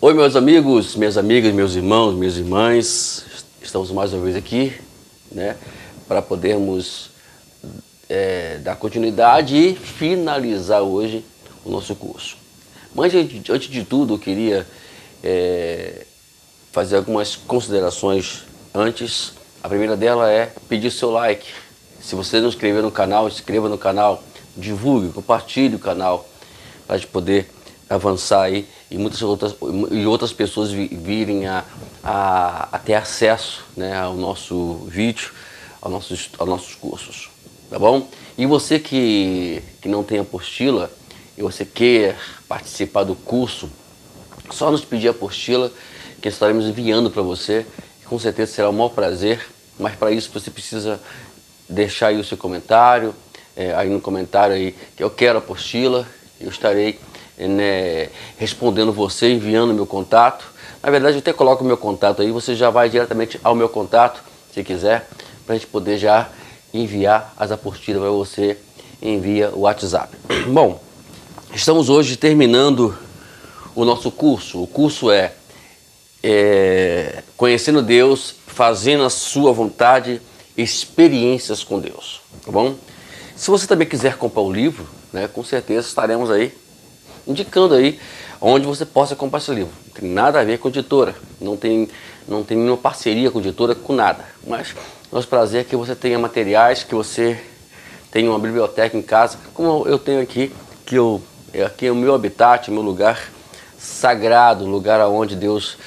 Oi, meus amigos, minhas amigas, meus irmãos, minhas irmãs. Estamos mais uma vez aqui, né, para podermos dar continuidade e finalizar hoje o nosso curso. Mas, antes de tudo, eu queria fazer algumas considerações antes. A primeira dela é pedir seu like. Se você não inscreveu no canal, inscreva no canal, divulgue, compartilhe o canal, para a gente poder avançar aí e outras pessoas virem a ter acesso, né, ao nosso vídeo, aos nossos cursos, tá bom? E você que não tem apostila e você quer participar do curso, só nos pedir a apostila que estaremos enviando para você, que com certeza será um maior prazer, mas para isso você precisa deixar aí o seu comentário, aí no comentário aí que eu quero a apostila, eu estarei respondendo você, enviando meu contato. Na verdade, eu até coloco o meu contato aí, você já vai diretamente ao meu contato, se quiser, para a gente poder já enviar as apostilas para você, envia o WhatsApp. Bom, estamos hoje terminando o nosso curso. O curso é Conhecendo Deus, Fazendo a Sua Vontade, Experiências com Deus, tá bom? Se você também quiser comprar o livro, né, com certeza estaremos aí indicando aí onde você possa comprar esse livro. Não tem nada a ver com editora, não tem nenhuma parceria com editora, com nada. Mas nosso prazer é que você tenha materiais, que você tenha uma biblioteca em casa, como eu tenho aqui, aqui é o meu habitat, meu lugar sagrado, lugar onde Deus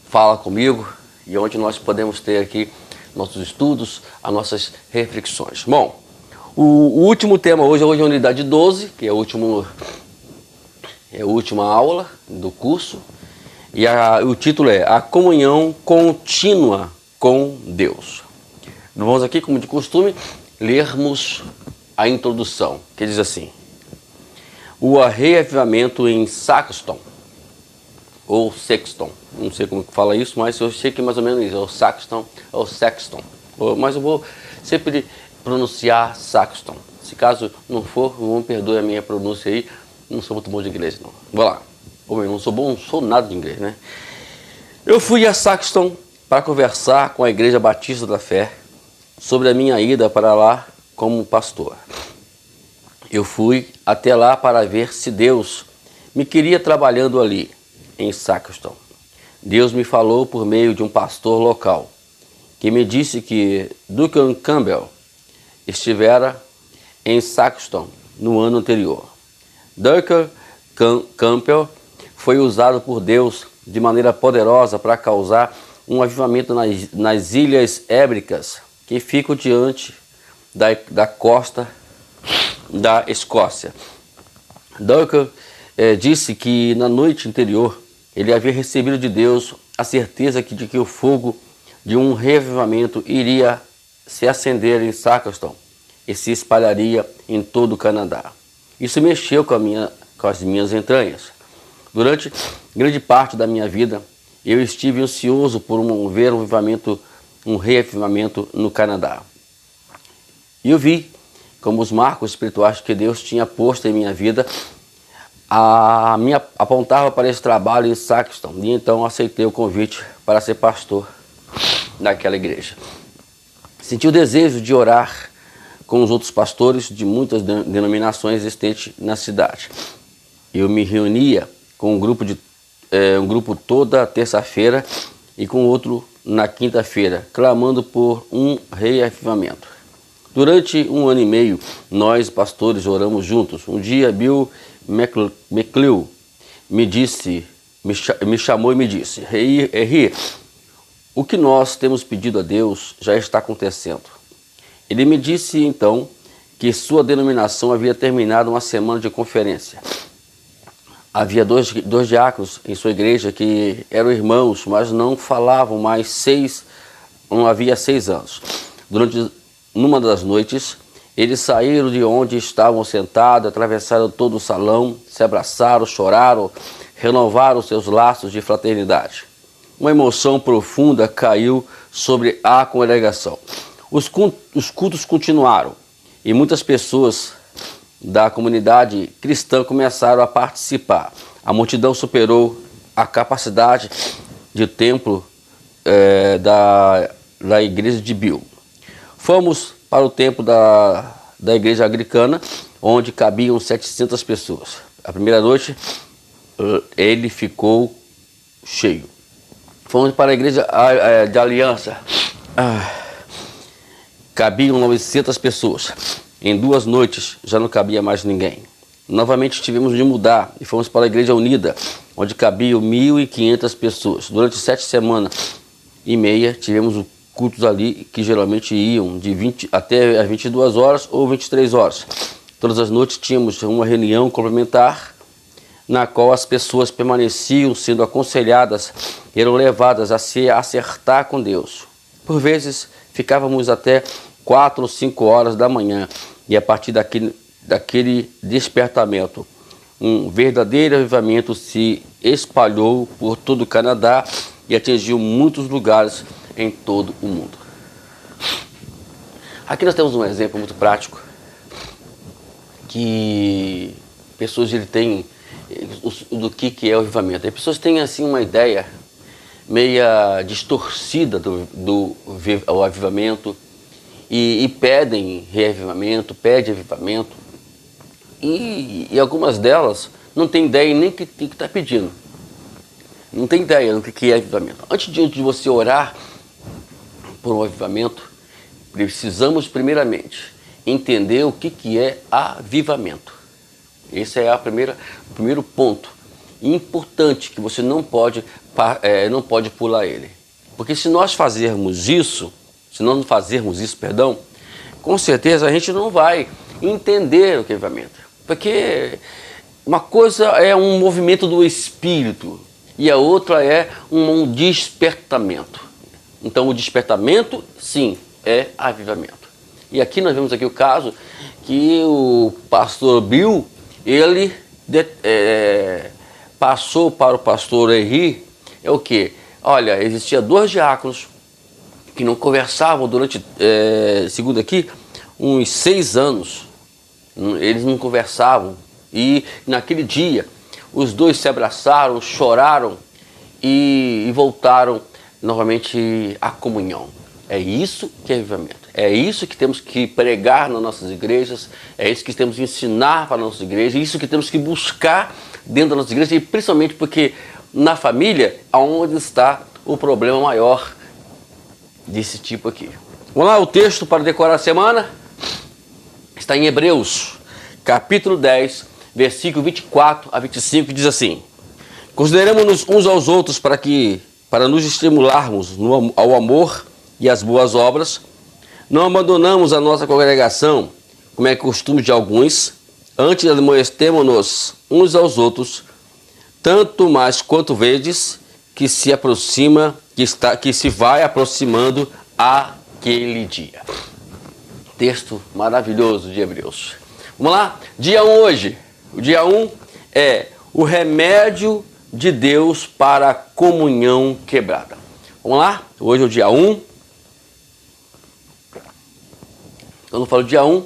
fala comigo e onde nós podemos ter aqui nossos estudos, as nossas reflexões. Bom, o último tema hoje é a unidade 12, que é a última aula do curso, e o título é A Comunhão Contínua com Deus. Vamos aqui, como de costume, lermos a introdução, que diz assim: o reavivamento em Saxton, ou Sexton, não sei como que fala isso, mas eu sei que mais ou menos isso, é o Saxton ou Sexton, mas eu vou sempre pronunciar Saxton. Se caso não for, não me perdoe a minha pronúncia aí, não sou muito bom de inglês não. Vamos lá, eu não sou nada de inglês, né? Eu fui a Saxton para conversar com a Igreja Batista da Fé sobre a minha ida para lá como pastor. Eu fui até lá para ver se Deus me queria trabalhando ali, em Saxton. Deus me falou por meio de um pastor local, que me disse que Duncan Campbell estivera em Saxton no ano anterior. Duncan Campbell foi usado por Deus de maneira poderosa para causar um avivamento nas Ilhas Hébricas, que ficam diante da costa da Escócia. Duncan disse que na noite anterior ele havia recebido de Deus a certeza de que o fogo de um revivamento iria se acender em Saxton e se espalharia em todo o Canadá. Isso mexeu com as minhas entranhas. Durante grande parte da minha vida, eu estive ansioso por ver um revivamento no Canadá. E eu vi como os marcos espirituais que Deus tinha posto em minha vida apontava para esse trabalho em Saxton, e então aceitei o convite para ser pastor naquela igreja. Senti o desejo de orar com os outros pastores de muitas denominações existentes na cidade. Eu me reunia com um grupo toda terça-feira e com outro na quinta-feira, clamando por um reavivamento. Durante 1 ano e meio, nós pastores oramos juntos. Um dia, Bill McClure me chamou e me disse: Henry, o que nós temos pedido a Deus já está acontecendo. Ele me disse então que sua denominação havia terminado uma semana de conferência. Havia dois diáconos em sua igreja que eram irmãos, mas não falavam não havia 6 anos. Numa das noites, eles saíram de onde estavam sentados, atravessaram todo o salão, se abraçaram, choraram, renovaram seus laços de fraternidade. Uma emoção profunda caiu sobre a congregação. Os cultos continuaram e muitas pessoas da comunidade cristã começaram a participar. A multidão superou a capacidade de templo da igreja de Bill. Fomos para o templo da igreja anglicana, onde cabiam 700 pessoas. A primeira noite ele ficou cheio. Fomos para a igreja de Aliança. Cabiam 900 pessoas. Em 2 noites já não cabia mais ninguém. Novamente tivemos de mudar e fomos para a Igreja Unida, onde cabiam 1.500 pessoas. Durante 7 semanas e meia tivemos cultos ali que geralmente iam de 20 até as 22 horas ou 23 horas. Todas as noites tínhamos uma reunião complementar, na qual as pessoas permaneciam sendo aconselhadas e eram levadas a se acertar com Deus. Por vezes ficávamos até 4 ou 5 horas da manhã e a partir daquele despertamento, um verdadeiro avivamento se espalhou por todo o Canadá e atingiu muitos lugares em todo o mundo. Aqui nós temos um exemplo muito prático que pessoas têm do que é o avivamento. As pessoas têm assim uma ideia meia distorcida do avivamento e pedem reavivamento, pedem avivamento e algumas delas não têm ideia nem que está pedindo. Não tem ideia do que é avivamento. Antes de você orar por um avivamento, precisamos primeiramente entender o que é avivamento. Esse é o primeiro ponto importante que você não pode pular ele. Porque se nós não fazermos isso, com certeza a gente não vai entender o que é avivamento. Porque uma coisa é um movimento do espírito e a outra é um despertamento. Então o despertamento, sim, é avivamento. E aqui nós vemos aqui o caso que o pastor Bill, ele passou para o pastor Henry, o que? Olha, existia 2 diáconos que não conversavam durante, segundo aqui, uns 6 anos. Eles não conversavam e naquele dia os 2 se abraçaram, choraram e voltaram novamente à comunhão. É isso que é avivamento. É isso que temos que pregar nas nossas igrejas, é isso que temos que ensinar para as nossas igrejas, é isso que temos que buscar dentro das nossas igrejas, e principalmente porque na família é onde está o problema maior desse tipo aqui. Vamos lá, o texto para decorar a semana está em Hebreus, capítulo 10, versículo 24 a 25, diz assim: consideremos-nos uns aos outros para nos estimularmos ao amor e às boas obras. Não abandonamos a nossa congregação, como é costume de alguns, antes admoestemo-nos uns aos outros, tanto mais quanto vedes que se vai aproximando aquele dia. Texto maravilhoso de Hebreus. Vamos lá? Dia 1 hoje. O dia 1 é o remédio de Deus para a comunhão quebrada. Vamos lá? Hoje é o dia 1. Quando eu falo dia 1,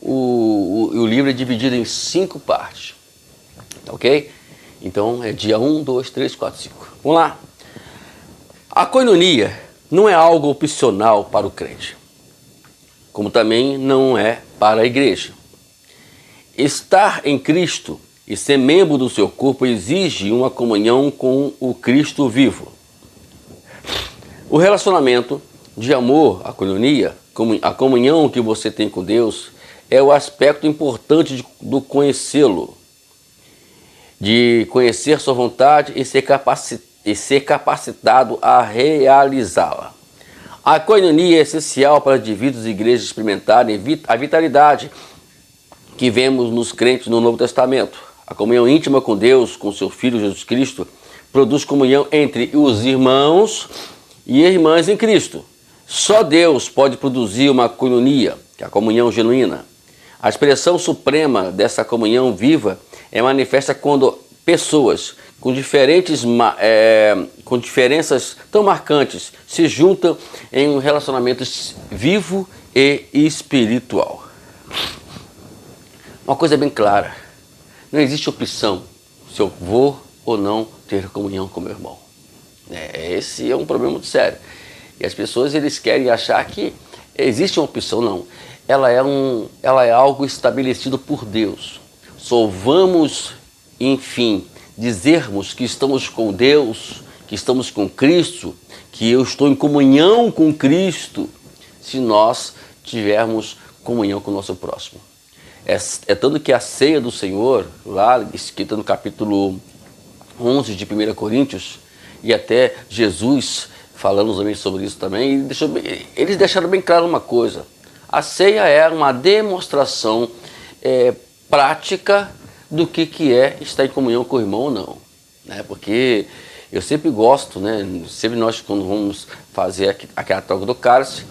o livro é dividido em 5 partes. Ok? Então é dia 1, 2, 3, 4, 5. Vamos lá. A coinonia não é algo opcional para o crente, como também não é para a igreja. Estar em Cristo e ser membro do seu corpo exige uma comunhão com o Cristo vivo. O relacionamento de amor, a coinonia, a comunhão que você tem com Deus, é o aspecto importante do conhecê-lo, de conhecer sua vontade e ser capacitado a realizá-la. A coinonia é essencial para indivíduos e igrejas experimentarem a vitalidade que vemos nos crentes no Novo Testamento. A comunhão íntima com Deus, com seu Filho Jesus Cristo, produz comunhão entre os irmãos e irmãs em Cristo. Só Deus pode produzir uma coinonia, que é a comunhão genuína. A expressão suprema dessa comunhão viva é manifesta quando pessoas com diferenças tão marcantes se juntam em um relacionamento vivo e espiritual. Uma coisa bem clara, não existe opção se eu vou ou não ter comunhão com meu irmão. Esse é um problema muito sério. E as pessoas, eles querem achar que existe uma opção. Não. Ela é algo estabelecido por Deus. Só vamos, enfim, dizermos que estamos com Deus, que estamos com Cristo, que eu estou em comunhão com Cristo, se nós tivermos comunhão com o nosso próximo. É tanto que a ceia do Senhor, lá escrita no capítulo 11 de 1 Coríntios, e até Jesus falando também sobre isso também, eles deixaram bem claro uma coisa: a ceia é uma demonstração prática do que é estar em comunhão com o irmão ou não, né? Porque eu sempre gosto, né? Sempre nós, quando vamos fazer aquela troca do cálice,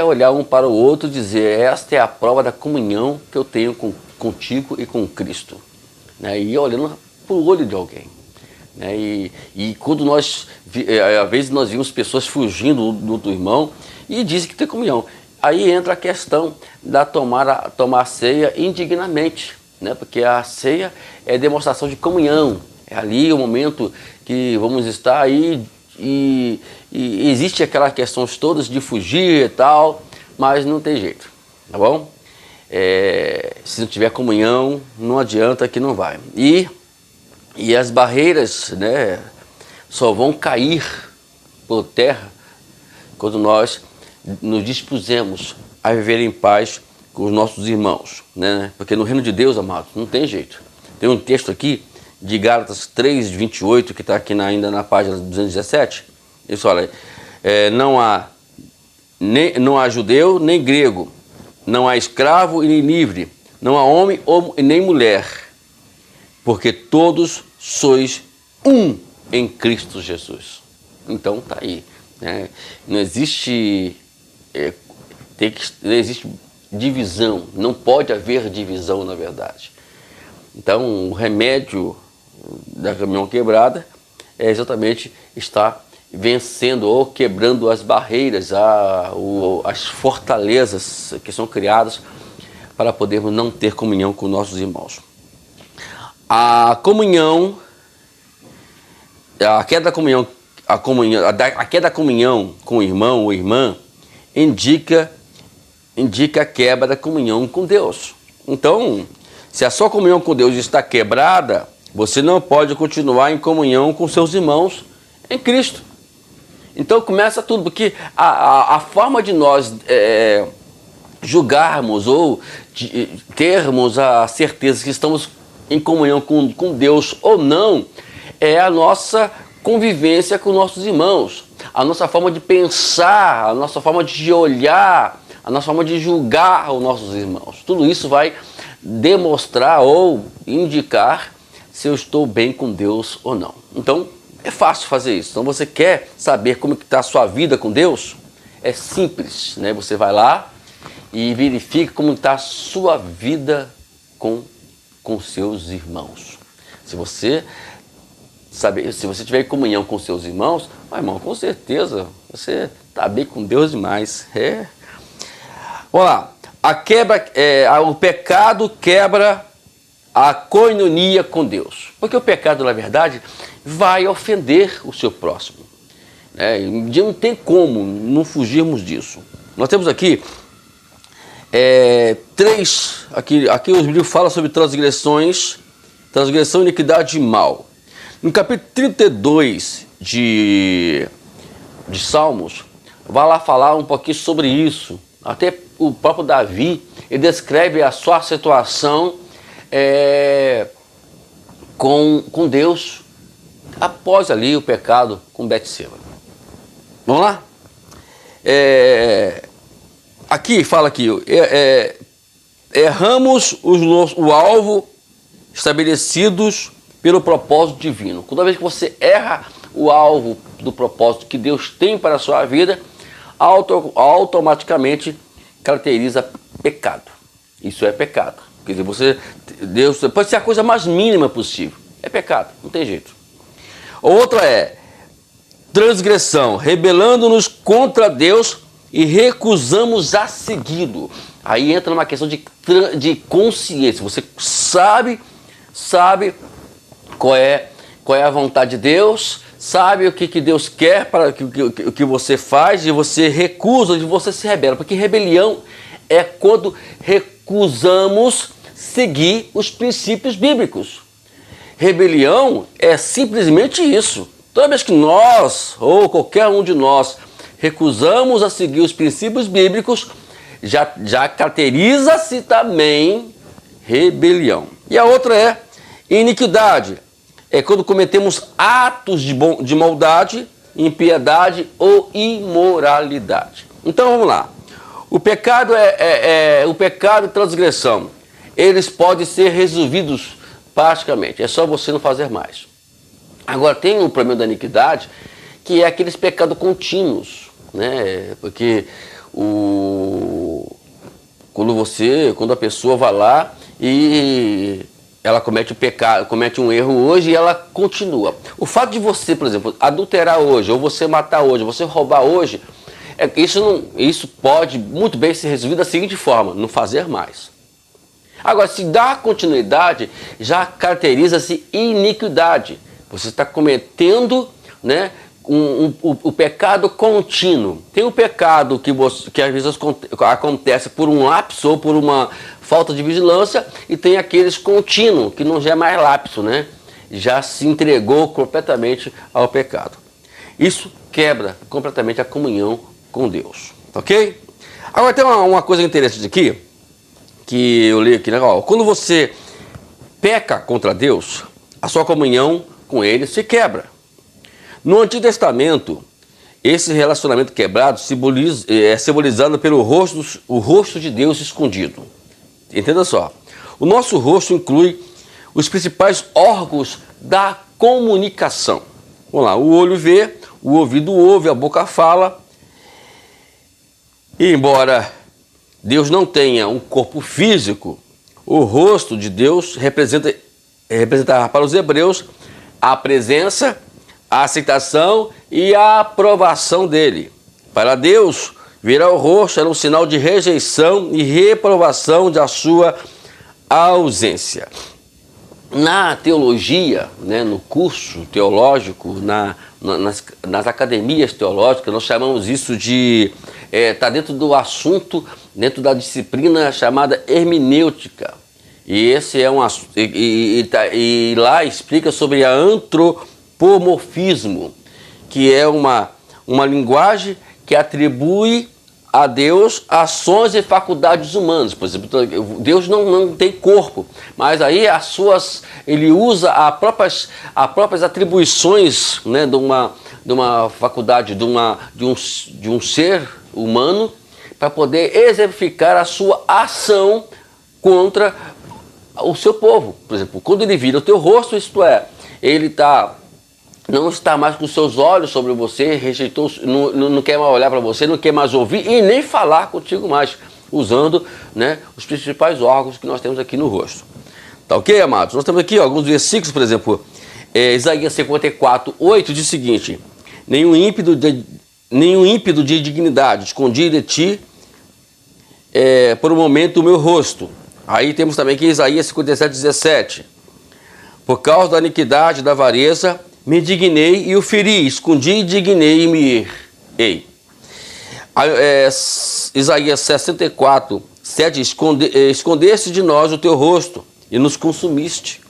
olhar um para o outro e dizer: esta é a prova da comunhão que eu tenho contigo e com Cristo, né? E olhando para o olho de alguém, né? E quando nós, às vezes nós vimos pessoas fugindo do irmão e dizem que tem comunhão. Aí entra a questão da tomar a ceia indignamente, né? Porque a ceia é demonstração de comunhão. É ali o momento que vamos estar aí e existe aquelas questões todas de fugir e tal, mas não tem jeito, tá bom? Se não tiver comunhão, não adianta, que não vai. E as barreiras, né, só vão cair por terra quando nós nos dispusemos a viver em paz com os nossos irmãos, né? Porque no reino de Deus, amados, não tem jeito. Tem um texto aqui de Gálatas 3:28, que está aqui ainda na página 217. Isso, olha, não há judeu nem grego, não há escravo e nem livre, não há homem e nem mulher, porque todos sois um em Cristo Jesus. Então tá aí, né? Não existe divisão, não pode haver divisão, na verdade. Então o remédio da comunhão quebrada é exatamente estar vencendo ou quebrando as barreiras, as fortalezas que são criadas para podermos não ter comunhão com nossos irmãos. A queda da comunhão com o irmão ou irmã indica a quebra da comunhão com Deus. Então, se a sua comunhão com Deus está quebrada, você não pode continuar em comunhão com seus irmãos em Cristo. Então começa tudo, porque a forma de nós julgarmos ou termos a certeza que estamos em comunhão com Deus ou não, é a nossa convivência com nossos irmãos, a nossa forma de pensar, a nossa forma de olhar, a nossa forma de julgar os nossos irmãos. Tudo isso vai demonstrar ou indicar se eu estou bem com Deus ou não. Então, é fácil fazer isso. Então, você quer saber como está a sua vida com Deus? É simples, né? Você vai lá e verifica como está a sua vida com seus irmãos. Se você tiver em comunhão com seus irmãos, irmão, com certeza você está bem com Deus demais. Vamos lá. O pecado quebra a coinonia com Deus. Porque o pecado, na verdade, vai ofender o seu próximo, né? Não tem como não fugirmos disso. Nós temos aqui aqui os livros falam sobre transgressão, iniquidade e mal. No capítulo 32 de Salmos, vai lá falar um pouquinho sobre isso. Até o próprio Davi, ele descreve a sua situação com Deus após ali o pecado com Betseba. Vamos lá? Aqui fala que erramos o alvo estabelecidos pelo propósito divino. Toda vez que você erra o alvo do propósito que Deus tem para a sua vida, automaticamente caracteriza pecado. Isso é pecado. Quer dizer, Deus pode ser a coisa mais mínima possível. É pecado, não tem jeito. Outra é transgressão, rebelando-nos contra Deus e recusamos a segui-lo. Aí entra numa questão de consciência. Você sabe qual é a vontade de Deus, sabe o que Deus quer para o que você faz, e você recusa, e você se rebela. Porque rebelião é quando recusamos seguir os princípios bíblicos. Rebelião é simplesmente isso. Toda vez que nós, ou qualquer um de nós, recusamos a seguir os princípios bíblicos, já caracteriza-se também rebelião. E a outra é iniquidade. É quando cometemos atos de maldade, impiedade ou imoralidade. Então vamos lá. O pecado o pecado e transgressão. Eles podem ser resolvidos praticamente. É só você não fazer mais. Agora tem um problema da iniquidade, que é aqueles pecados contínuos, né? Porque quando a pessoa vai lá e ela comete um erro hoje e ela continua. O fato de você, por exemplo, adulterar hoje, ou você matar hoje, você roubar hoje, isso pode muito bem ser resolvido da seguinte forma: não fazer mais. Agora, se dá continuidade, já caracteriza-se iniquidade. Você está cometendo, né, o pecado contínuo. Tem o pecado que às vezes acontece por um lapso ou por uma falta de vigilância, e tem aqueles contínuos, que não já é mais lapso, né? Já se entregou completamente ao pecado. Isso quebra completamente a comunhão com Deus, ok? Agora tem uma coisa interessante aqui, que eu li aqui, né? Quando você peca contra Deus, a sua comunhão com Ele se quebra. No Antigo Testamento, esse relacionamento quebrado é simbolizado pelo rosto de Deus escondido. Entenda só, o nosso rosto inclui os principais órgãos da comunicação. Vamos lá, o olho vê, o ouvido ouve, a boca fala. E embora Deus não tenha um corpo físico, o rosto de Deus representa para os hebreus a presença, a aceitação e a aprovação dele. Para Deus, virar o rosto era um sinal de rejeição e reprovação da sua ausência. Na teologia, né, no curso teológico, nas academias teológicas, nós chamamos isso de... Está dentro do assunto, dentro da disciplina chamada hermenêutica. E esse é e lá explica sobre a antropomorfismo, que é uma linguagem que atribui a Deus ações e faculdades humanas. Por exemplo, Deus não tem corpo, mas aí ele usa as próprias atribuições, né, de uma faculdade, de um ser humano, para poder exemplificar a sua ação contra o seu povo. Por exemplo, quando ele vira o teu rosto, isto é, ele não está mais com seus olhos sobre você, rejeitou, não quer mais olhar para você, não quer mais ouvir e nem falar contigo mais, usando, né, os principais órgãos que nós temos aqui no rosto. Tá ok, amados? Nós temos aqui alguns versículos, por exemplo, Isaías 54:8 diz o seguinte: nenhum ímpido de dignidade escondi de ti por um momento o meu rosto. Aí temos também aqui Isaías 57:17. Por causa da iniquidade e da avareza, me indignei e o feri, escondi e indignei e me irei. Isaías 64:7, escondeste de nós o teu rosto e nos consumiste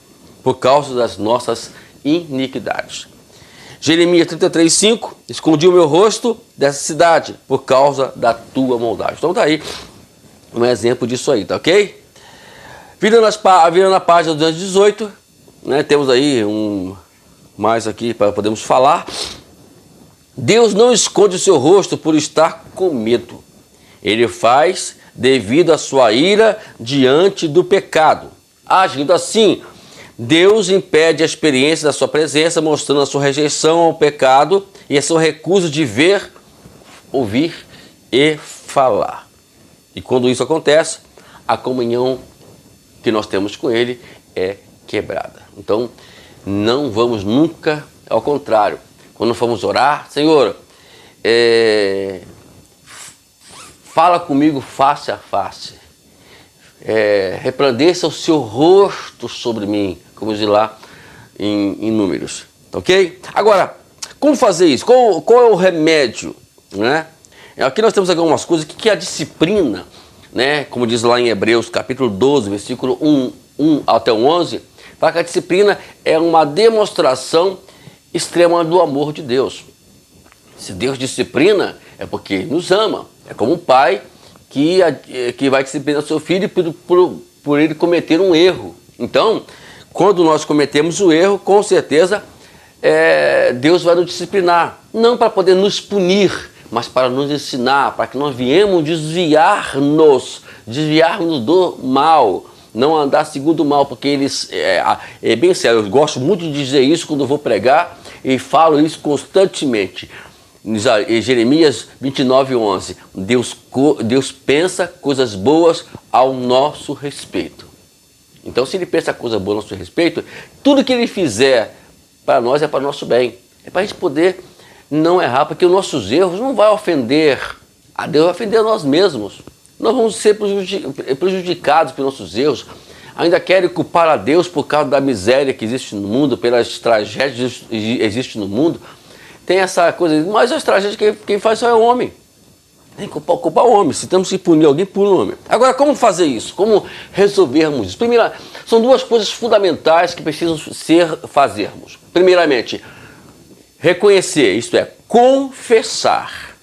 por causa das nossas iniquidades. Jeremias 33:5, escondi o meu rosto dessa cidade por causa da tua maldade. Então tá aí um exemplo disso aí, tá ok? Virando a página 218, né, temos aí mais aqui para podermos falar. Deus não esconde o seu rosto por estar com medo. Ele faz devido à sua ira diante do pecado. Agindo assim, Deus impede a experiência da sua presença, mostrando a sua rejeição ao pecado e a sua recusa de ver, ouvir e falar. E quando isso acontece, a comunhão que nós temos com Ele é quebrada. Então, não vamos nunca, ao contrário, quando formos orar, Senhor, fala comigo face a face, resplandeça o seu rosto sobre mim, como diz lá em Números, ok? Agora, como fazer isso? Qual é o remédio, né? Aqui nós temos algumas coisas. O que é a disciplina, né? Como diz lá em Hebreus, capítulo 12, versículo 1 até o 11, fala que a disciplina é uma demonstração extrema do amor de Deus. Se Deus disciplina, é porque Ele nos ama. É como um pai que vai disciplinar seu filho por ele cometer um erro. Então, quando nós cometemos o erro, com certeza, Deus vai nos disciplinar. Não para poder nos punir, mas para nos ensinar, para que nós viemos desviar-nos do mal, não andar segundo o mal, porque eles, é bem sério, eu gosto muito de dizer isso quando eu vou pregar e falo isso constantemente. Em Jeremias 29:11, Deus pensa coisas boas ao nosso respeito. Então, se Ele pensa coisa boa ao nosso respeito, tudo que Ele fizer para nós é para o nosso bem. É para a gente poder não errar, porque os nossos erros não vão ofender a Deus, vai ofender a nós mesmos. Nós vamos ser prejudicados pelos nossos erros. Ainda querem culpar a Deus por causa da miséria que existe no mundo, pelas tragédias que existem no mundo. Tem essa coisa, mas as tragédias quem faz só é o homem. Tem que culpar o homem. Se temos que punir alguém, pune o homem. Agora, como fazer isso? Como resolvermos isso? Primeiro, são duas coisas fundamentais que precisam fazermos. Primeiramente, reconhecer, isto é, confessar.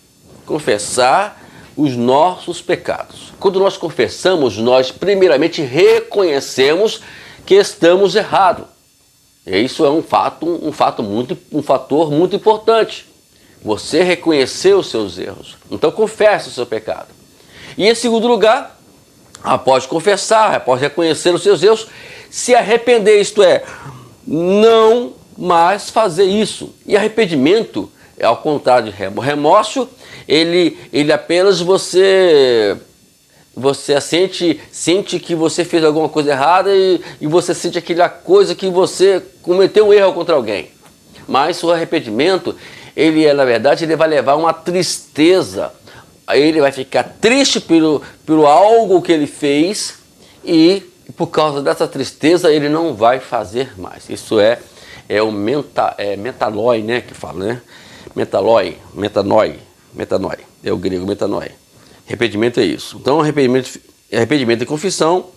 Confessar os nossos pecados. Quando nós confessamos, nós primeiramente reconhecemos que estamos errados. E isso é um fator muito importante. Você reconhecer os seus erros. Então confesse o seu pecado. E em segundo lugar, após confessar, após reconhecer os seus erros, se arrepender, isto é, não mais fazer isso. E arrependimento é ao contrário de remorso, ele apenas você sente que você fez alguma coisa errada e você sente aquela coisa que você cometeu um erro contra alguém. Mas o arrependimento, na verdade, ele vai levar uma tristeza. Ele vai ficar triste pelo algo que ele fez e por causa dessa tristeza ele não vai fazer mais. Isso é o metaloi, né, que fala, né? Metanoi, é o grego metanoi. Arrependimento é isso. Então, arrependimento e confissão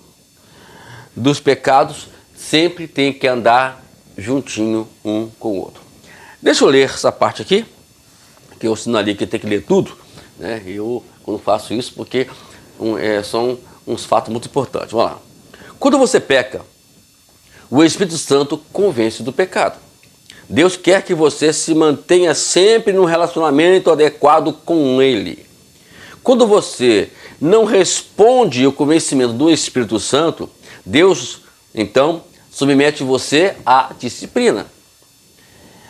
dos pecados sempre tem que andar juntinho um com o outro. Deixa eu ler essa parte aqui, que eu sinalei que tem que ler tudo, né? Eu quando faço isso porque são uns fatos muito importantes. Vamos lá. Quando você peca, o Espírito Santo convence do pecado. Deus quer que você se mantenha sempre num relacionamento adequado com Ele. Quando você não responde ao convencimento do Espírito Santo, Deus, então, submete você à disciplina.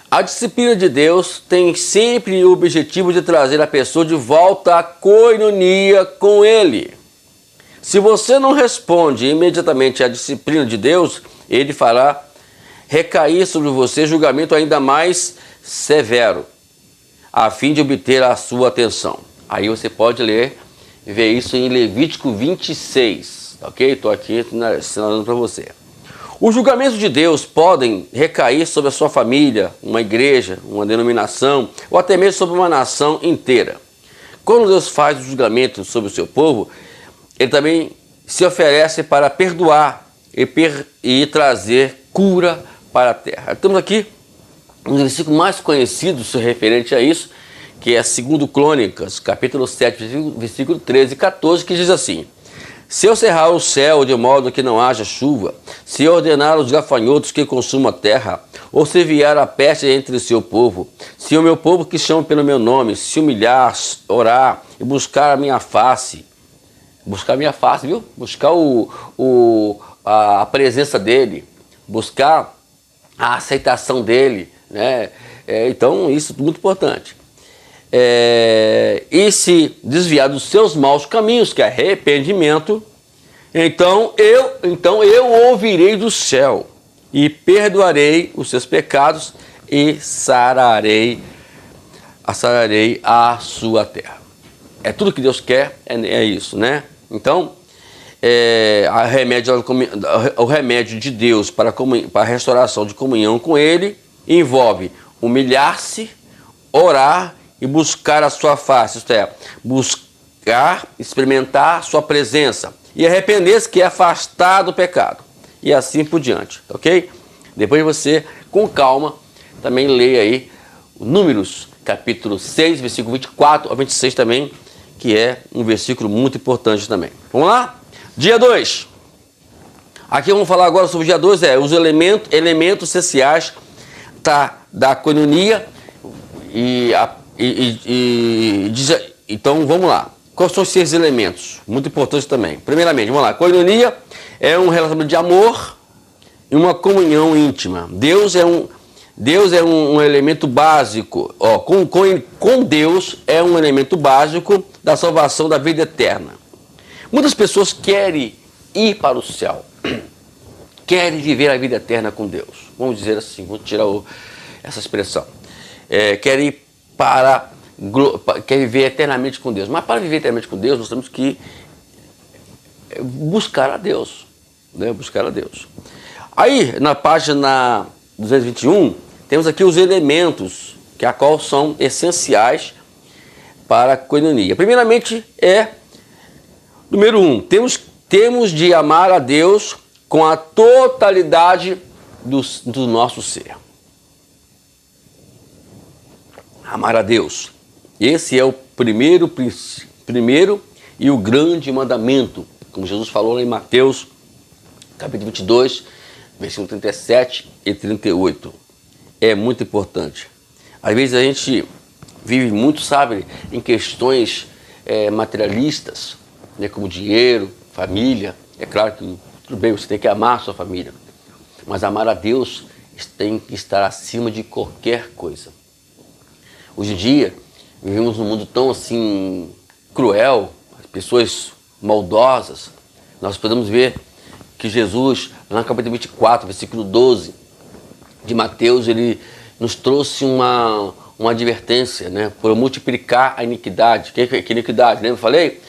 A disciplina de Deus tem sempre o objetivo de trazer a pessoa de volta à coinonia com Ele. Se você não responde imediatamente à disciplina de Deus, Ele fará recair sobre você julgamento ainda mais severo, a fim de obter a sua atenção. Aí você pode ler e ver isso em Levítico 26, ok? Estou aqui assinalando para você. Os julgamentos de Deus podem recair sobre a sua família, uma igreja, uma denominação, ou até mesmo sobre uma nação inteira. Quando Deus faz o julgamento sobre o seu povo, Ele também se oferece para perdoar e trazer cura para a terra. Temos aqui um versículo mais conhecido referente a isso, que é 2 Crônicas, capítulo 7, versículo 13 e 14, que diz assim: se eu cerrar o céu de modo que não haja chuva, se ordenar os gafanhotos que consumam a terra, ou se enviar a peste entre o seu povo, se o meu povo que chama pelo meu nome se humilhar, orar e buscar a minha face, viu? Buscar a presença dele, buscar a aceitação dele, né? Então isso é muito importante. E se desviar dos seus maus caminhos, que é arrependimento, então eu ouvirei do céu e perdoarei os seus pecados e sararei a sua terra. É tudo que Deus quer, é isso, né? Então, o remédio de Deus para a restauração de comunhão com Ele envolve humilhar-se, orar e buscar a sua face, isto é, buscar, experimentar a sua presença e arrepender-se, que é afastar do pecado, e assim por diante, ok? Depois você, com calma, também leia aí Números, capítulo 6, versículo 24 a 26 também, que é um versículo muito importante também. Vamos lá? Dia 2. Aqui vamos falar agora sobre o dia 2, os elementos essenciais da koinonia. Então vamos lá. Quais são esses elementos? Muito importantes também. Primeiramente, vamos lá. Koinonia é um relacionamento de amor e uma comunhão íntima. Deus é um elemento básico. Com Deus é um elemento básico da salvação da vida eterna. Muitas pessoas querem ir para o céu, querem viver a vida eterna com Deus. Vamos dizer assim, vamos tirar essa expressão. Querem ir quer viver eternamente com Deus. Mas para viver eternamente com Deus, nós temos que buscar a Deus. Né? Buscar a Deus. Aí, na página 221, temos aqui os elementos, que a qual são essenciais para a koinonia. Primeiramente, número 1, temos de amar a Deus com a totalidade do nosso ser. Amar a Deus. Esse é o primeiro e o grande mandamento, como Jesus falou lá em Mateus, capítulo 22, versículo 37 e 38. É muito importante. Às vezes a gente vive muito, sabe, em questões materialistas, né, como dinheiro, família. É claro que, tudo bem, você tem que amar a sua família, mas amar a Deus tem que estar acima de qualquer coisa. Hoje em dia, vivemos num mundo tão assim cruel, pessoas maldosas. Nós podemos ver que Jesus, lá no capítulo 24, versículo 12 de Mateus, ele nos trouxe uma advertência, né, por multiplicar a iniquidade. Que iniquidade? Lembra? Eu falei?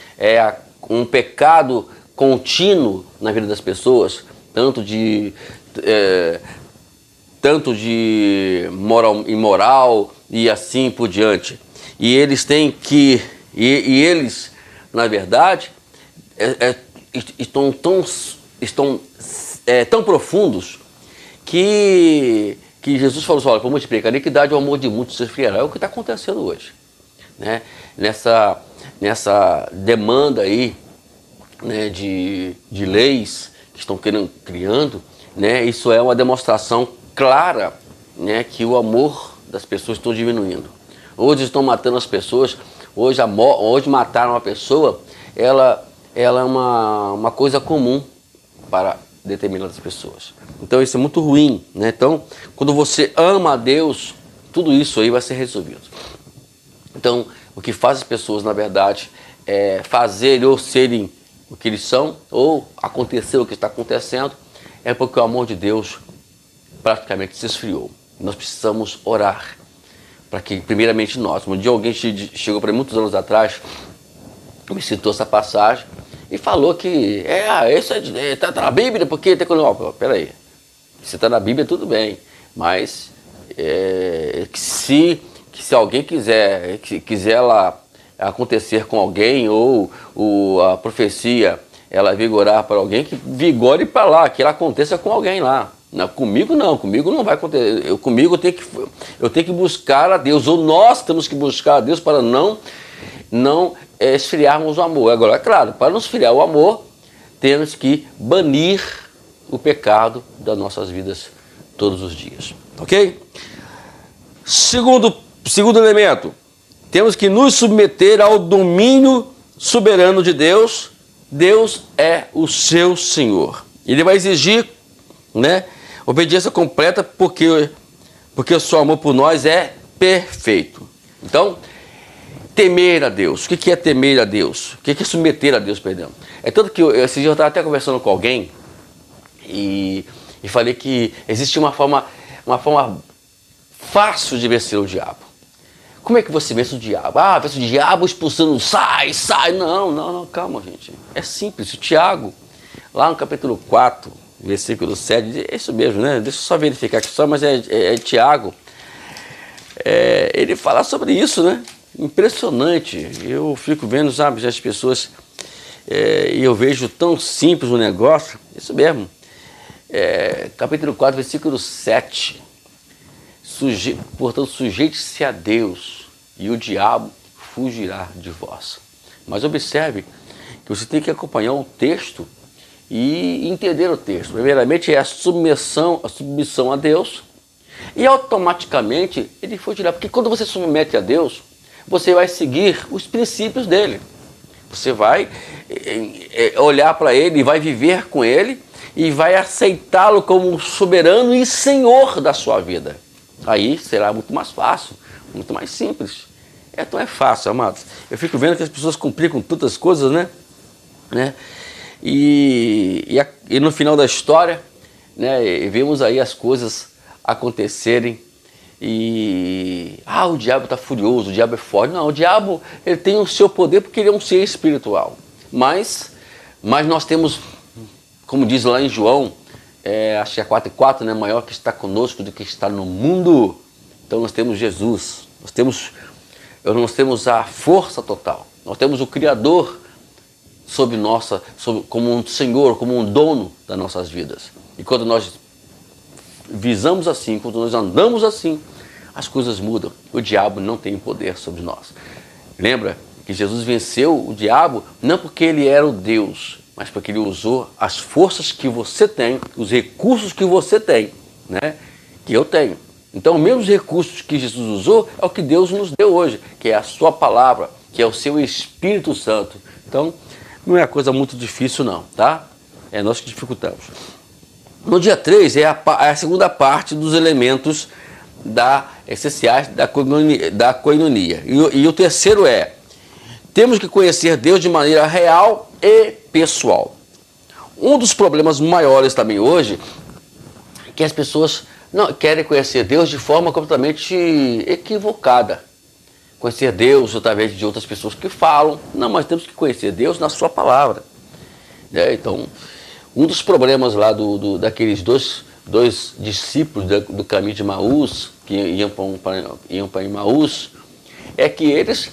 Um pecado contínuo na vida das pessoas, tanto de imoral e assim por diante. E eles têm que, eles, na verdade, estão tão profundos que Jesus falou assim: olha, para multiplicar a iniquidade, o amor de muitos se esfriará. É o que está acontecendo hoje, né? Nessa demanda aí, né, de leis que estão criando, né? Isso é uma demonstração clara, né, que o amor das pessoas estão diminuindo. Hoje estão matando as pessoas. Hoje matar uma pessoa, ela é uma coisa comum para determinadas pessoas. Então isso é muito ruim, né? Então, quando você ama a Deus, tudo isso aí vai ser resolvido. Então, o que faz as pessoas, na verdade, é fazer ou serem o que eles são, ou acontecer o que está acontecendo, é porque o amor de Deus praticamente se esfriou. Nós precisamos orar para que, primeiramente, nós. Um dia alguém chegou para mim, muitos anos atrás, me citou essa passagem e falou que isso está na Bíblia, porque tem coisa. Peraí, se está na Bíblia, tudo bem, mas se alguém quiser lá acontecer com alguém, ou a profecia ela vigorar para alguém, que vigore para lá, que ela aconteça com alguém lá. Não, comigo não vai acontecer. Eu tenho que buscar a Deus, ou nós temos que buscar a Deus para não esfriarmos o amor. Agora, é claro, para não esfriar o amor, temos que banir o pecado das nossas vidas todos os dias. Ok? Segundo elemento, temos que nos submeter ao domínio soberano de Deus. Deus é o seu Senhor. Ele vai exigir, né, obediência completa, porque o seu amor por nós é perfeito. Então, temer a Deus. O que é temer a Deus? O que é submeter a Deus, perdão? É tanto que esse dia eu estava até conversando com alguém e falei que existe uma forma fácil de vencer o diabo. Como é que você vence o diabo? Vence o diabo expulsando, sai. Não, calma, gente. É simples. O Tiago, Lá no capítulo 4, versículo 7, é isso mesmo, né? Deixa eu só verificar aqui só, mas é Tiago. Ele fala sobre isso, né? Impressionante. Eu fico vendo, sabe, as pessoas, e eu vejo tão simples o negócio, isso mesmo. Capítulo 4, versículo 7. Portanto, sujeite-se a Deus e o diabo fugirá de vós. Mas observe que você tem que acompanhar o texto e entender o texto. Primeiramente é a submissão a Deus, e automaticamente ele fugirá. Porque quando você submete a Deus, você vai seguir os princípios dele. Você vai olhar para ele, vai viver com ele e vai aceitá-lo como soberano e senhor da sua vida. Aí será muito mais fácil, muito mais simples. Então é fácil, amados. Eu fico vendo que as pessoas complicam tantas coisas, né? E no final da história, né, vemos aí as coisas acontecerem e o diabo está furioso, o diabo é forte. Não, o diabo, ele tem o seu poder porque ele é um ser espiritual. Mas nós temos, como diz lá em João, acho que é 4:4, né, maior que está conosco do que está no mundo. Então nós temos Jesus, nós temos a força total, nós temos o Criador como um Senhor, como um dono das nossas vidas. E quando nós visamos assim, quando nós andamos assim, as coisas mudam. O diabo não tem poder sobre nós. Lembra que Jesus venceu o diabo não porque ele era o Deus, mas porque ele usou as forças que você tem, os recursos que você tem, né? Que eu tenho. Então, os mesmos recursos que Jesus usou é o que Deus nos deu hoje, que é a sua palavra, que é o seu Espírito Santo. Então, não é coisa muito difícil não, tá? É nós que dificultamos. No dia 3 é a segunda parte dos elementos essenciais da coinonia. E o terceiro temos que conhecer Deus de maneira real e pessoal. Um dos problemas maiores também hoje é que as pessoas não querem conhecer Deus de forma completamente equivocada. Conhecer Deus através de outras pessoas que falam. Não, mas temos que conhecer Deus na sua palavra. Então, um dos problemas lá daqueles dois discípulos do caminho de Emaús, que iam para Emaús, é que eles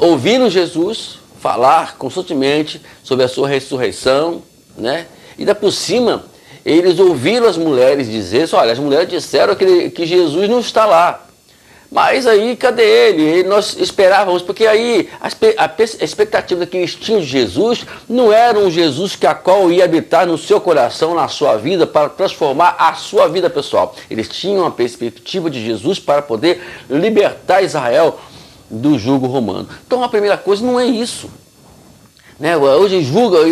ouviram Jesus falar constantemente sobre a sua ressurreição, né? E ainda por cima, eles ouviram as mulheres dizer, olha, as mulheres disseram que Jesus não está lá. Mas aí, cadê ele? Nós esperávamos, porque aí a expectativa que eles tinham de Jesus não era um Jesus a qual ia habitar no seu coração, na sua vida, para transformar a sua vida pessoal. Eles tinham a perspectiva de Jesus para poder libertar Israel do jugo romano. Então a primeira coisa não é isso. Né? Hoje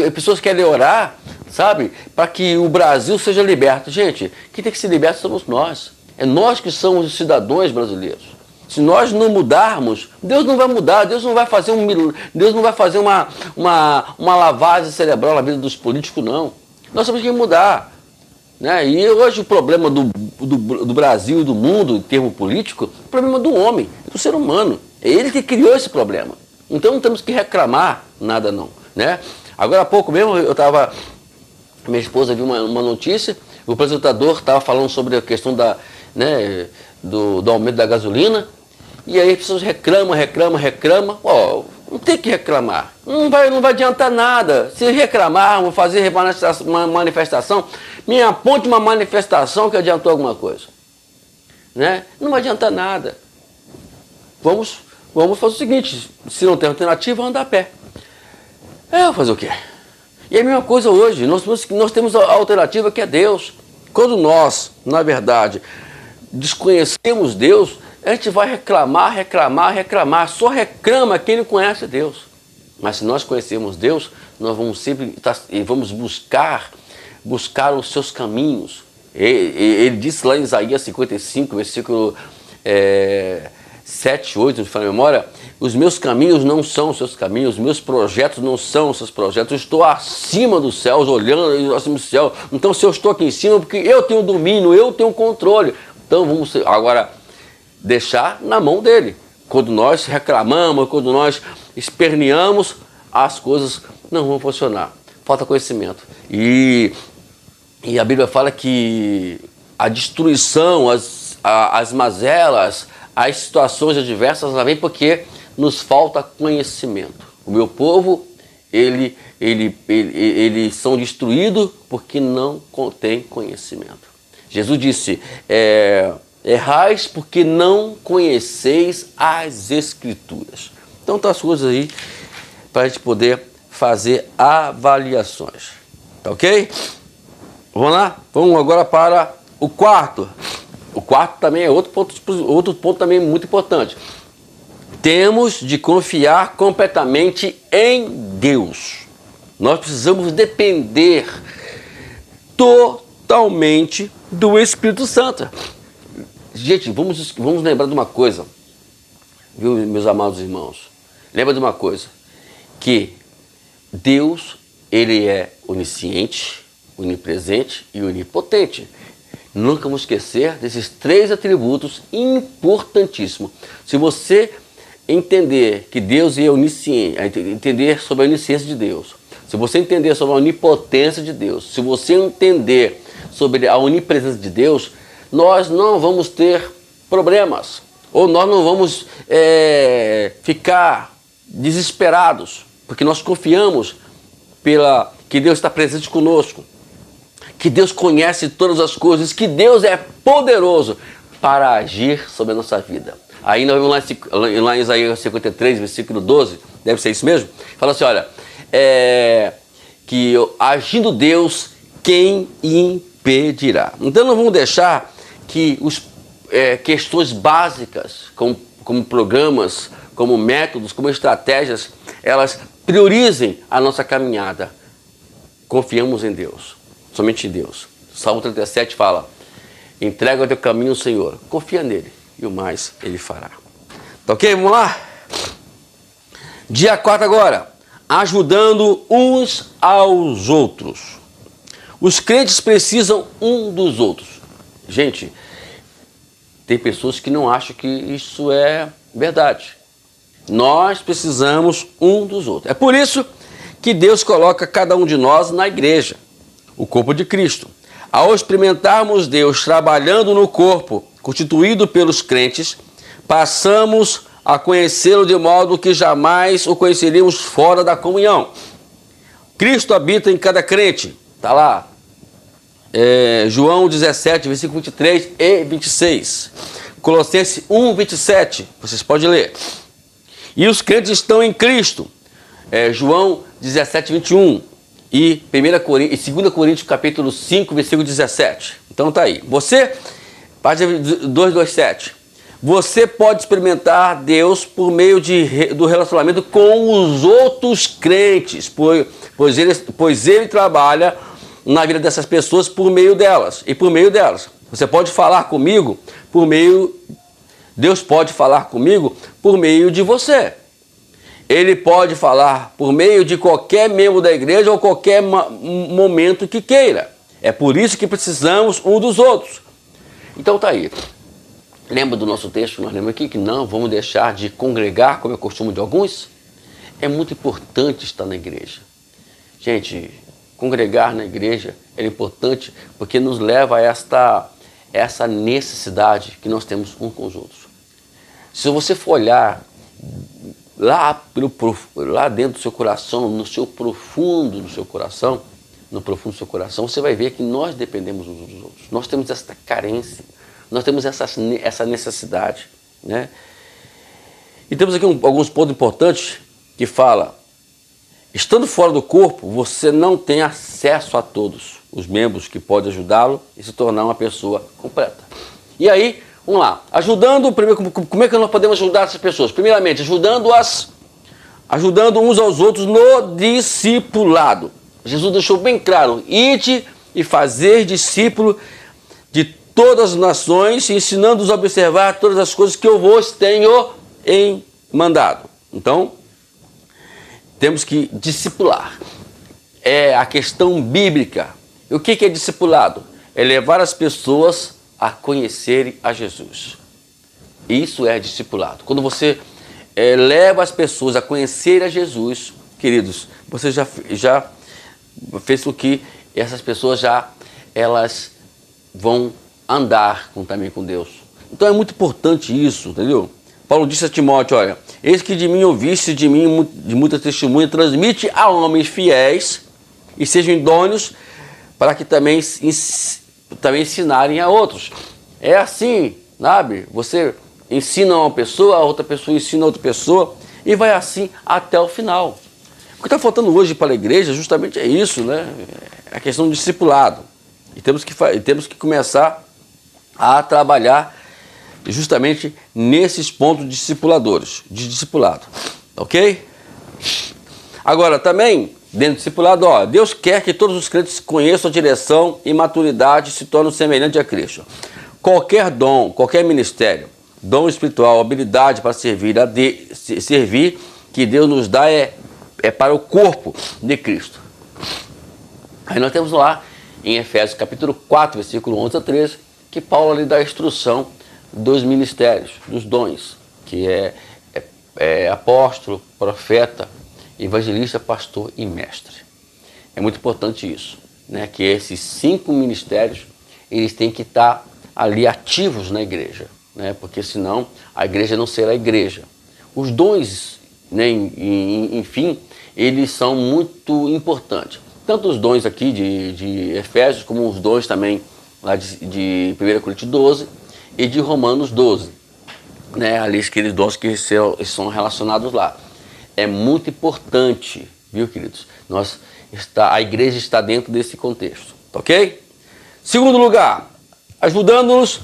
as pessoas querem orar, sabe, para que o Brasil seja liberto. Gente, quem tem que ser liberto somos nós. É nós que somos os cidadãos brasileiros. Se nós não mudarmos, Deus não vai mudar, Deus não vai fazer uma lavagem cerebral na vida dos políticos, não. Nós temos que mudar. Né? E hoje o problema do Brasil e do mundo, em termo político, é o problema do homem, do ser humano. É ele que criou esse problema. Então não temos que reclamar nada, não. Né? Agora há pouco mesmo, minha esposa viu uma notícia, o apresentador estava falando sobre a questão do aumento da gasolina, e aí as pessoas reclamam. Não tem que reclamar, não vai adiantar nada. Se reclamar, vou fazer uma manifestação, me aponte uma manifestação que adiantou alguma coisa. Né? Não vai adiantar nada. Vamos fazer o seguinte, se não tem alternativa, andar a pé. Vou fazer o quê? E é a mesma coisa hoje, nós temos a alternativa que é Deus. Quando nós, na verdade, desconhecemos Deus, a gente vai reclamar, só reclama quem não conhece Deus. Mas se nós conhecermos Deus, nós vamos sempre vamos buscar os seus caminhos. Ele disse lá em Isaías 55, versículo 7, 8, não me fala a memória, os meus caminhos não são os seus caminhos, os meus projetos não são os seus projetos, eu estou acima dos céus, olhando acima do céu. Então se eu estou aqui em cima, porque eu tenho domínio, eu tenho controle. Então vamos agora deixar na mão dele. Quando nós reclamamos, quando nós esperneamos, as coisas não vão funcionar. falta conhecimento. E a Bíblia fala que a destruição, as mazelas, as situações adversas, ela vem porque nos falta conhecimento. O meu povo, eles são destruídos porque não contém conhecimento. Jesus disse, errais porque não conheceis as Escrituras. Então tá as coisas aí para a gente poder fazer avaliações. Tá ok? Vamos lá? Vamos agora para o quarto. O quarto também é outro ponto também muito importante. Temos de confiar completamente em Deus. Nós precisamos depender totalmente do Espírito Santo. Gente, vamos lembrar de uma coisa, viu, meus amados irmãos? Lembra de uma coisa, que Deus, ele é onisciente, onipresente e onipotente. Nunca vamos esquecer desses 3 atributos importantíssimos. Se você entender que Deus é onisciente, entender sobre a onisciência de Deus, se você entender sobre a onipotência de Deus, se você entender sobre a onipresença de Deus, nós não vamos ter problemas, ou nós não vamos ficar desesperados, porque nós confiamos que Deus está presente conosco, que Deus conhece todas as coisas, que Deus é poderoso para agir sobre a nossa vida. Aí nós vamos lá em Isaías 53, versículo 12, deve ser isso mesmo, fala assim, olha, que agindo Deus, quem impedirá? Então não vamos deixar que questões básicas, como programas, como métodos, como estratégias, elas priorizem a nossa caminhada. Confiamos em Deus, somente em Deus. Salmo 37 fala, entrega o teu caminho ao Senhor, confia nele e o mais ele fará. Tá ok? Vamos lá? Dia 4 agora, ajudando uns aos outros. Os crentes precisam um dos outros. Gente, tem pessoas que não acham que isso é verdade. Nós precisamos um dos outros. É por isso que Deus coloca cada um de nós na igreja, o corpo de Cristo. Ao experimentarmos Deus trabalhando no corpo, constituído pelos crentes, passamos a conhecê-lo de modo que jamais o conheceríamos fora da comunhão. Cristo habita em cada crente. Está lá. João 17, versículo 23 e 26. Colossenses 1, 27. Vocês podem ler. E os crentes estão em Cristo. João 17, 21. E 2 Coríntios capítulo 5, versículo 17. Então tá aí. Página 227. Você pode experimentar Deus por meio do relacionamento com os outros crentes, pois ele trabalha na vida dessas pessoas por meio delas e por meio delas. Você pode falar comigo Deus pode falar comigo por meio de você. Ele pode falar por meio de qualquer membro da igreja ou qualquer momento que queira. É por isso que precisamos um dos outros. Então tá aí. Lembra do nosso texto? Nós lembramos aqui que não vamos deixar de congregar, como é costume de alguns. É muito importante estar na igreja. Gente, congregar na igreja é importante porque nos leva a essa necessidade que nós temos uns com os outros. Se você for olhar lá dentro do seu coração, no profundo do seu coração, você vai ver que nós dependemos uns dos outros. Nós temos essa carência, nós temos essa necessidade, né? E temos aqui alguns pontos importantes que fala, estando fora do corpo, você não tem acesso a todos os membros que podem ajudá-lo e se tornar uma pessoa completa. E aí, vamos lá, como é que nós podemos ajudar essas pessoas? Primeiramente, ajudando uns aos outros no discipulado. Jesus deixou bem claro, ide e fazer discípulo de todas as nações, ensinando-os a observar todas as coisas que eu vos tenho mandado. Então, temos que discipular. É a questão bíblica. E o que é discipulado? É levar as pessoas a conhecerem a Jesus. Isso é discipulado. Quando você leva as pessoas a conhecer a Jesus, queridos, você já fez com que essas pessoas elas vão andar também com Deus. Então é muito importante isso, entendeu? Paulo disse a Timóteo, olha, eis que de mim ouviste, de mim de muita testemunha, transmite a homens fiéis e sejam idôneos para que também ensinarem a outros. É assim, sabe? Você ensina uma pessoa, a outra pessoa ensina a outra pessoa e vai assim até o final. O que está faltando hoje para a igreja justamente é isso, né? É a questão do discipulado. E temos que começar a trabalhar justamente nesses pontos discipuladores, de discipulado, ok? Agora, também, dentro do discipulado, Deus quer que todos os crentes conheçam a direção e maturidade e se tornem semelhantes a Cristo. Qualquer dom, qualquer ministério, dom espiritual, habilidade para servir que Deus nos dá é para o corpo de Cristo. Aí nós temos lá em Efésios capítulo 4, versículo 11 a 13, que Paulo ali dá a instrução dos ministérios, dos dons, que é apóstolo, profeta, evangelista, pastor e mestre. É muito importante isso, né? Que esses 5 ministérios, eles têm que estar ali ativos na igreja, né? Porque senão a igreja não será igreja. Os dons, né, enfim, eles são muito importantes. Tanto os dons aqui de Efésios, como os dons também lá de 1 Coríntios 12 e de Romanos 12. Né? Ali aqueles dons que são relacionados lá. É muito importante, viu, queridos? A igreja está dentro desse contexto, ok? Segundo lugar, ajudando-nos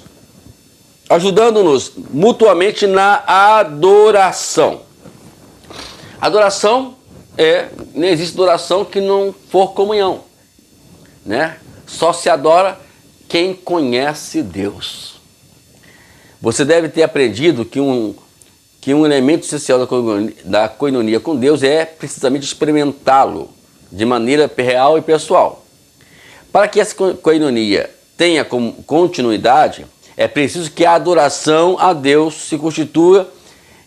mutuamente na adoração. Adoração não existe adoração que não for comunhão, né? Só se adora quem conhece Deus. Você deve ter aprendido que um elemento essencial da coinonia com Deus é precisamente experimentá-lo de maneira real e pessoal. Para que essa coinonia tenha continuidade, é preciso que a adoração a Deus se constitua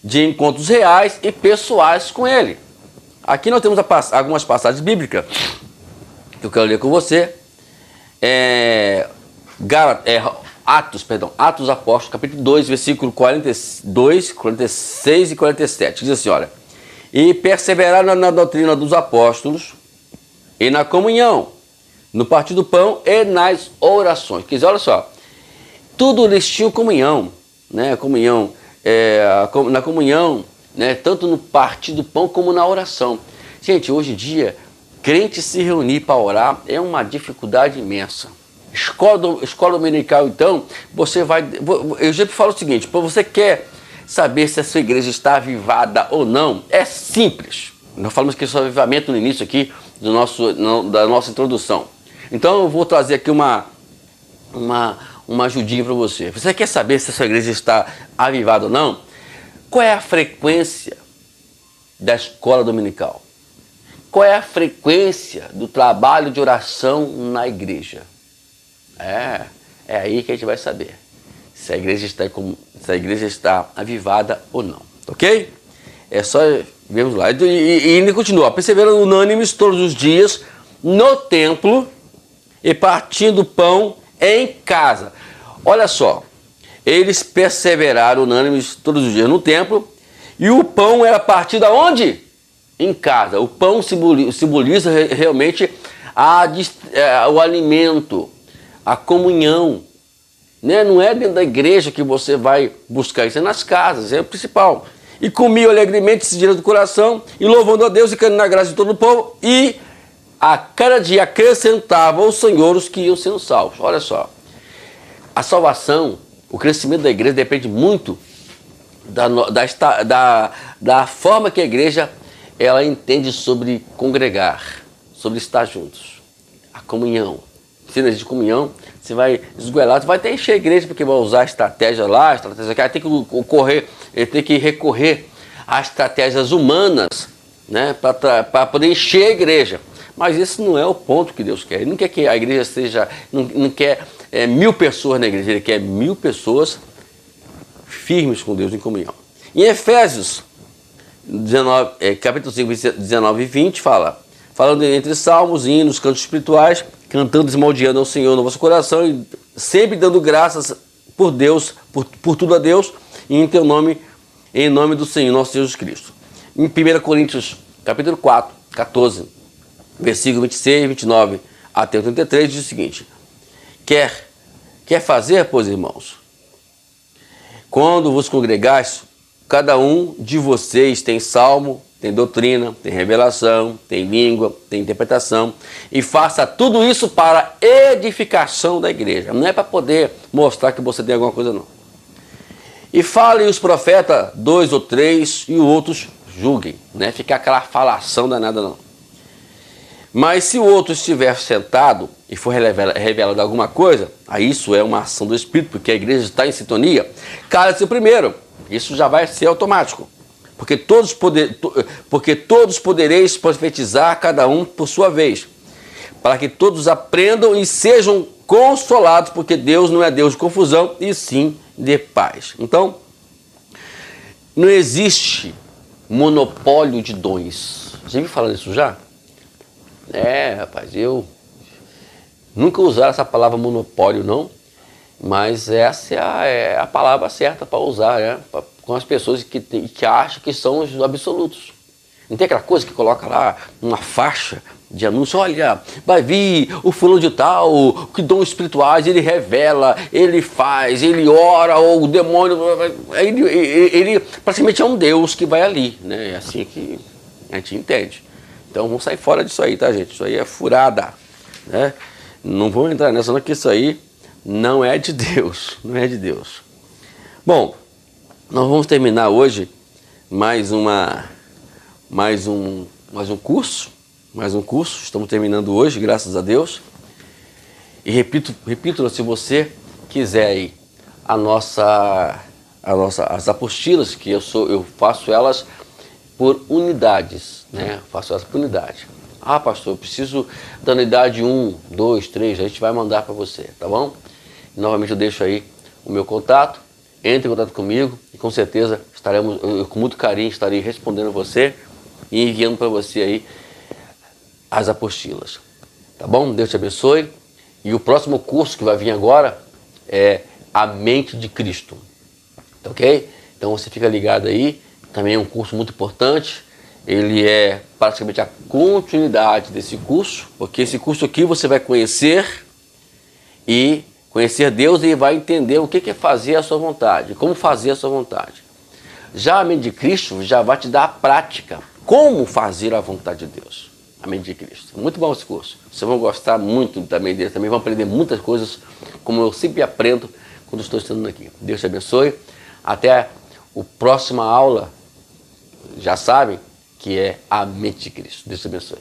de encontros reais e pessoais com Ele. Aqui nós temos algumas passagens bíblicas que eu quero ler com você. Atos dos Apóstolos, capítulo 2, versículo 42, 46 e 47. Diz assim, olha, e perseveraram na doutrina dos apóstolos e na comunhão, no partir do pão e nas orações. Quer dizer, olha só, tudo eles tinham comunhão, né? Na comunhão, né? Tanto no partir do pão como na oração. Gente, hoje em dia, crente se reunir para orar é uma dificuldade imensa. Escola dominical, então, eu sempre falo o seguinte, você quer saber se a sua igreja está avivada ou não, é simples. Nós falamos que isso é avivamento no início aqui da nossa introdução. Então eu vou trazer aqui uma ajudinha para você. Você quer saber se a sua igreja está avivada ou não? Qual é a frequência da escola dominical? Qual é a frequência do trabalho de oração na igreja? É aí que a gente vai saber se a igreja está avivada ou não, ok? É só vermos lá. E ele continua, perseverando unânimes todos os dias no templo e partindo pão em casa. Olha só, eles perseveraram unânimes todos os dias no templo e o pão era partido aonde? Em casa. O pão simboliza realmente o alimento, a comunhão, né? Não é dentro da igreja que você vai buscar, isso é nas casas, é o principal. E comiam alegremente, se diante do coração, e louvando a Deus e caindo na graça de todo o povo, e a cada dia acrescentava ao Senhor os que iam sendo salvos. Olha só, a salvação, o crescimento da igreja depende muito da forma que a igreja ela entende sobre congregar, sobre estar juntos, a comunhão. Se não existe comunhão, você vai esgoelar, você vai até encher a igreja, porque vai usar estratégia lá, estratégia cá, tem que recorrer a estratégias humanas, né, para poder encher a igreja. Mas esse não é o ponto que Deus quer. Ele não quer que a igreja seja, não quer 1000 pessoas na igreja, ele quer 1000 pessoas firmes com Deus em comunhão. Em Efésios 19, capítulo 5, 19 e 20 fala, falando entre salmos, hinos, cantos espirituais, cantando, esmaldeando ao Senhor no vosso coração e sempre dando graças por Deus, por tudo a Deus e em teu nome, em nome do Senhor nosso Jesus Cristo. Em 1 Coríntios, capítulo 4, 14, versículo 26, 29 até o 33, diz o seguinte: Quer fazer, pois, irmãos, quando vos congregais, cada um de vocês tem salmo, tem doutrina, tem revelação, tem língua, tem interpretação, e faça tudo isso para edificação da igreja. Não é para poder mostrar que você tem alguma coisa, não. E falem os profetas, 2 ou 3, e os outros julguem. Não é ficar aquela falação danada, não. Mas se o outro estiver sentado e for revelado alguma coisa, aí isso é uma ação do Espírito, porque a igreja está em sintonia, cala-se primeiro. Isso já vai ser automático. Porque todos podereis profetizar, cada um por sua vez, para que todos aprendam e sejam consolados, porque Deus não é Deus de confusão, e sim de paz. Então, não existe monopólio de dons. Já ouviu falar disso já? Rapaz, eu nunca usaram essa palavra monopólio, não, mas essa é a palavra certa para usar, né? Com as pessoas que acham que são os absolutos. Não tem aquela coisa que coloca lá uma faixa de anúncio: olha, vai vir o fulano de tal, que dons espirituais, ele revela, ele faz, ele ora, ou o demônio, ele praticamente é um Deus que vai ali, né? É assim que a gente entende. Então vamos sair fora disso aí, tá, gente? Isso aí é furada, né? Não vamos entrar nessa, não, que isso aí não é de Deus, não é de Deus. Bom, nós vamos terminar hoje mais um curso, estamos terminando hoje, graças a Deus. E repito, se você quiser aí as apostilas, que eu faço elas por unidades, né? Faço elas por unidade. Ah, pastor, eu preciso da unidade 1, 2, 3, a gente vai mandar para você, tá bom? E, novamente eu deixo aí o meu contato, entre em contato comigo e com certeza eu com muito carinho estarei respondendo a você e enviando para você aí as apostilas, tá bom? Deus te abençoe. E o próximo curso que vai vir agora é A Mente de Cristo, tá ok? Então você fica ligado aí, também é um curso muito importante. Ele é praticamente a continuidade desse curso, porque esse curso aqui você vai conhecer Deus e vai entender o que é fazer a sua vontade, como fazer a sua vontade. Já a Mente de Cristo já vai te dar a prática, como fazer a vontade de Deus. A Mente de Cristo. Muito bom esse curso. Vocês vão gostar muito também dele, também vão aprender muitas coisas, como eu sempre aprendo quando estou estudando aqui. Deus te abençoe. Até a próxima aula, já sabem, que é a Mente de Cristo. Deus te abençoe.